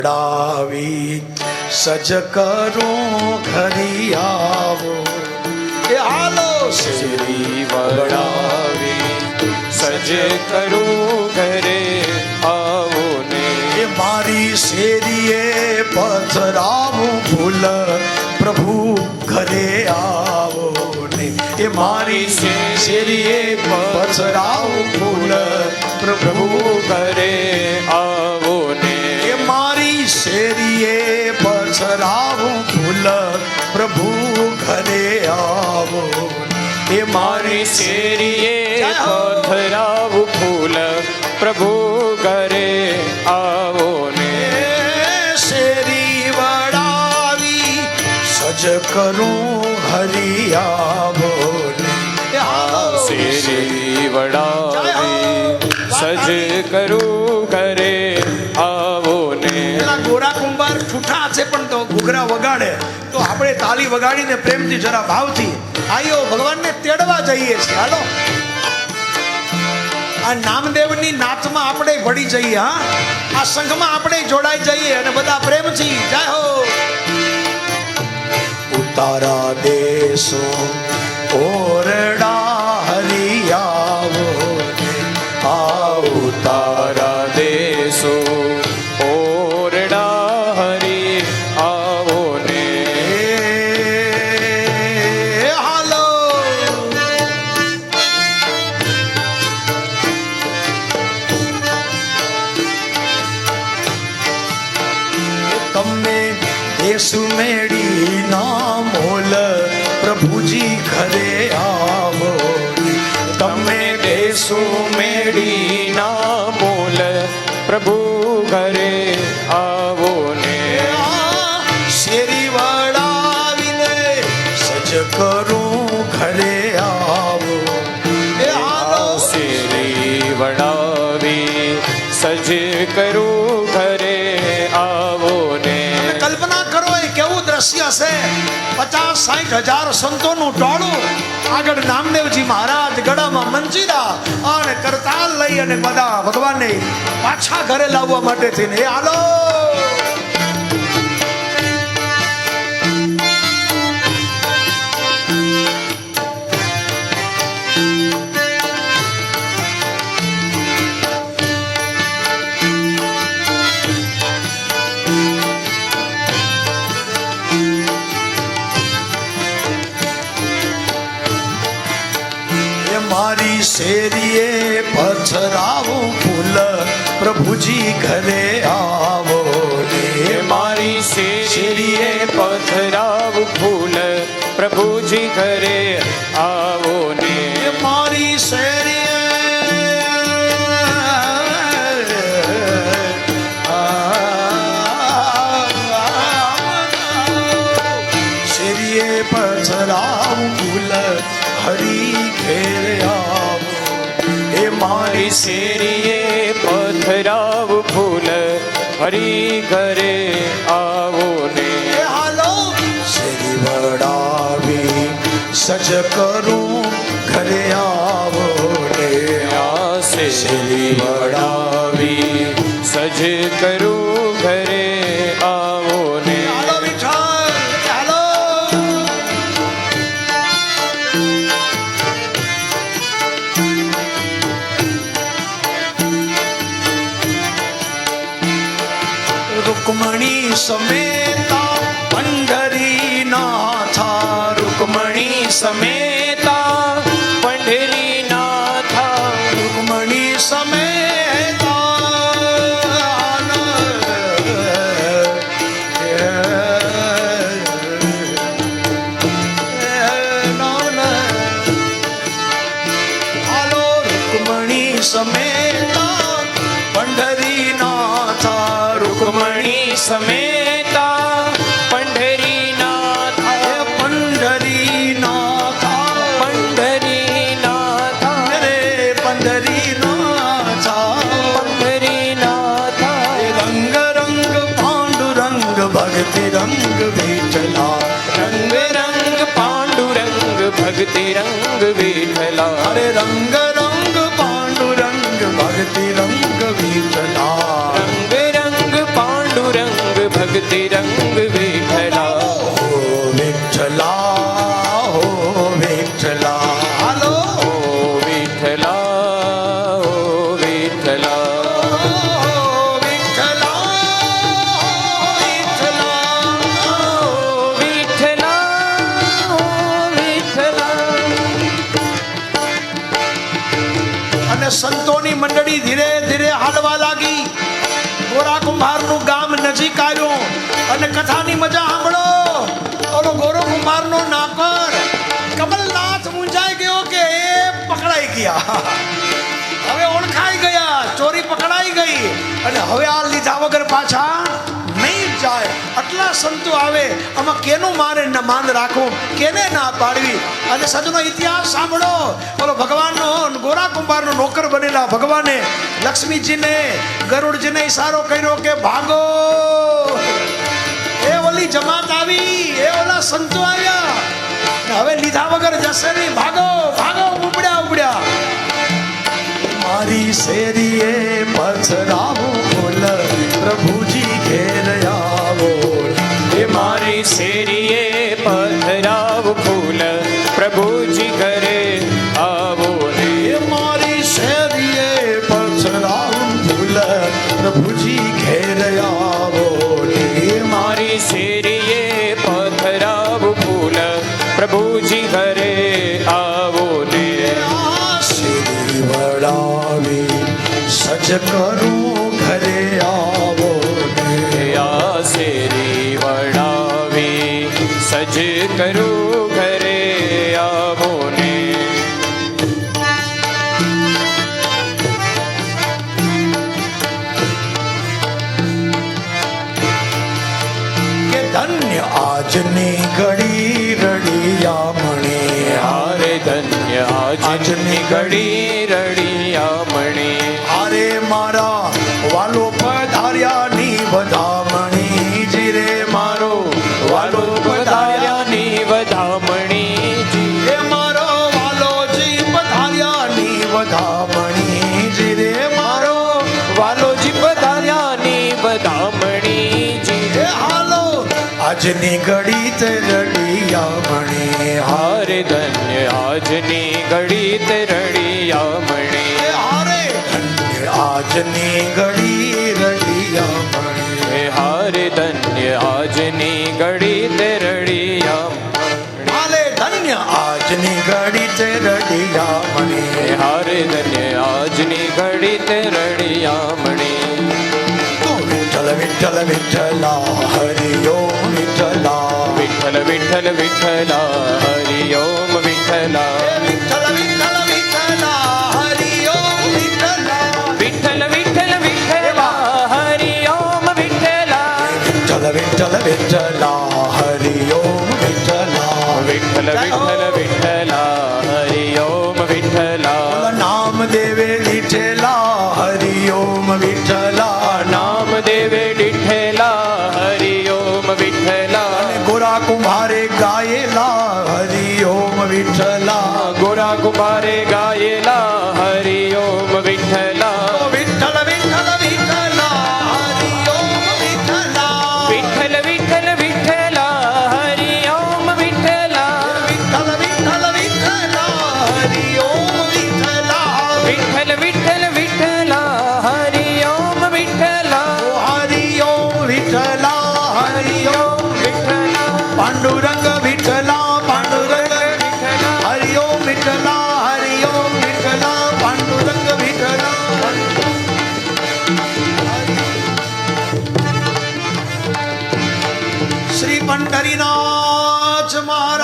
ડાવી સજ કરું ઘરી આવો એ હાલો શેરી વડાવી સજ કરું ઘરે આવો ને એ મારી શેરીએ પથરાવું ફૂલ પ્રભુ ઘરે આવો ને એ મારી શેરીએ પથરાવું ફૂલ પ્રભુ ઘરે આવો ને એ મારી શેરીએ પથરાવું ફૂલ પ્રભુ ઘરે આવો એ મારી શેરીએ પથરાવું ફૂલ પ્રભુ ઘરે આવો ને શેરી વડાવી સજ કરું હરી આવો ને શેરી વડાવી સજ કરું ઘરે આવો ને ગોરા કુંભાર ઠૂઠા છે પણ તો ઘૂઘરા વગાડે તો આપણે તાલી વગાડીને પ્રેમથી જરા ભાવથી આયો ભગવાનને તેડવા જઈએ છીએ. હાલો આ નામદેવની નાચમાં આપણે ભળી જઈએ. આ સંઘમાં આપણે જોડાઈ જઈએ અને બધા પ્રેમથી જય હો. ઉતારા દેશો ઓરડા હરિયાવો આવો તારા દેશો ઓરડા હરી આવો ને હાલો તમને દેશુ મેળી ના મોલ પ્રભુજી ઘરે આવો તમે દેશો મેળી ના મોલ પ્રભુ ઘરે આવો ને શેરી વડાવીને સજ કરું ઘરે આવો શેરી વડાવી સજ કરું ઘરે આવો ને કલ્પના કરો એ કેવું દ્રશ્ય છે. 50-60 હજાર સંતોનું ટોળું આગળ નામદેવજી મહારાજ ગળામાં મંજીરા અને કરતાલ લઈ અને બધા ભગવાનને પાછા ઘરે લાવવા માટે થઈને એ હાલો મારી શેરીએ પથરાવું ફૂલ પ્રભુજી ઘરે આવો એ મારી શેરીએ પથરાવું ફૂલ પ્રભુજી ઘરે આવો ને મારી શેરીએ શેરીએ પથરાવું ફૂલ હરી ઘેર આવો એ મારી શેરીએ પથરાવું ફૂલ હરી ઘરે આવો ને હાલો શેરી વડાવી સજ કરું ઘરે આવો ને શેરી વડાવી સજ કરું ઘરે આવો ને હાલો વિઠ્ઠલ હાલો રૂકમણી સમેતા પંઢરી નાથા રૂકમણી સમેતા પંઢરી નાથા રૂકમણી સમેતા હાલો રૂકમણી સમેતા પંઢરી નાથા રૂકમણી સમેતા પંઢરી નાથા પંઢરી નાથા પંઢરી નાથા રે પંઢરી નાથા પંઢરી નાથા રંગ રંગ પાંડુરંગ ભક્તિ રંગ વિઠલા રંગ રંગ પાંડુરંગ ભક્તિ રંગ વિઠલા અરે રંગ રંગ પાંડુરંગ ભક્તિ રંગ વિઠલા રંગ રંગ પાંડુરંગ ભક્તિ રંગ વિઠલા. હો વિઠ્ઠલા હો વિઠ્ઠલા હાલો ઓ વિઠલા, ઓ વિઠલા. અને સંતોની મંડળી ધીરે ધીરે હાલવા લાગી. ગોરા કુંભારનું ગામ નજીક આવ્યું અને કથાની મજા સાંભળો. ઓલો ગોરો કુંભારનો નાકર કમલનાથ મૂંઝાઈ ગયો કે એ પકડાઈ ગયા. હવે ઓળખાઈ ગયા, ચોરી પકડાઈ ગઈ અને હવે આ લીધા વગર પાછા નહીં જાય. આટલા સંતો આવે, આમાં કેનું મારે ન માન રાખવું, કેને ના પાડવી. અને સજનો ઇતિહાસ સાંભળો. બોલો ભગવાનનો ગોરા કુંભારનો નોકર બનેલા ભગવાને લક્ષ્મીજીને ગરુડજીને ઈશારો કર્યો કે ભાગો. એ ઓલી જમાત આવી, એ ઓલા સંતો આવ્યા, હવે લીધા વગર જશે નહીં. ભાગો ભાગો, ઉપડ્યા ઉપડ્યા. મારી શેરીએ પથરાવું ફૂલ પ્રભુજી ઘેર આવો. એ મારી શેરીએ પધરાવ ફૂલ પ્રભુજી ઘરે આવો રે. એ મારી શેરીએ પથરાવું ફૂલ પ્રભુજી ઘેર આવો. એ મારી શેરીએ પધરાવ ફૂલ પ્રભુજી ઘરે આવો રે. આ શેરી વડાવી સજ કરું ઘરે આવો. આ શેરી વડાવી સજ કરું ઘરે આવો ને. કે ધન્ય આજની ઘડી રડિયા મણે. હારે ધન્ય આજની ઘડી રડિયા મણે. હારે મારા વાલો પધાર્યાની વધામણી જીરે મારો વાલો પધાર્યાની વધામણી જી. એ મારો વાલોજી પધાર્યાની વધામણી જીરે મારો વાલોજી પધાર્યાની વધામણી જી. એ હાલો આજની ઘડી તે રડિયા મણે. હારે ધન્ય આજની ઘડી તે રડિયા મણે. એ હારે ધન્ય આજની ઘડી રડિયા મણે. હે હારે ધન્ય આજની ઘડી તે રડિયા મણે. હાલે ધન્ય આજની ઘડી તે રડિયા મણે. હે હારે ધન્ય આજની ઘડી તે રડિયા મણે. વિઠ્ઠલ વિઠ્ઠલ વિઠ્ઠલા હરિ ઓમ વિઠ્ઠલા. વિઠ્ઠલ વિઠ્ઠલ વિઠ્ઠલા હરિ ઓમ વિઠ્ઠલા. વિઠ્ઠલ વિઠ્ઠલ વિઠ્ઠલા હરિ ઓમ વિઠ્ઠલા. વિઠ્ઠલ વિઠ્ઠલ વિઠ્ઠલા હરિ ઓમ વિઠ્ઠલા. વિઠ્ઠલ વિઠ્ઠલ વિઠ્ઠલા હરિ ઓમ વિઠ્ઠલા. વિઠ્ઠલ વિઠ્ઠલ વિઠ્ઠલા હરિ ઓમ વિઠ્ઠલા. નામ દેવે લીઠેલા હરિ ઓમ વિઠ્ઠલા. નામ દેવે ડિઠ્ઠેલા હરિ ઓમ વિઠ્ઠલા. ગોરા કુંભારે ગાયેલા હરિ ઓમ વિઠ્ઠલા. ગોરા કુમારે ગાયેલા હરિ ઓમ વિઠ્ઠલા. વિઠ્ઠલ વિઠ્ઠલ વિઠ્ઠલા હરિ ઓમ વિઠ્ઠલા. વિઠ્ઠલ વિઠ્ઠલ વિઠ્ઠલા હરિ ઓમ વિઠ્ઠલા. વિઠ્ઠલ વિઠ્ઠલ વિઠ્ઠલા હરિ ઓમ વિઠ્ઠલા. વિઠ્ઠલ વિઠ્ઠલ વિઠ્ઠલા હરિ ઓમ વિઠ્ઠલા. હરિ ઓમ વિઠ્ઠલા હરિ ઓમ વિઠ્ઠલા. પાંડુરંગ વિઠ્ઠલા પાંડુરંગ વિઠ્ઠલા. હરિ ઓમ વિઠ્ઠલા હરિ ઓમ વિઠ્ઠલા પાંડુરંગ વિઠ્ઠલા. શ્રી પંઢરીનાથ મહારાજ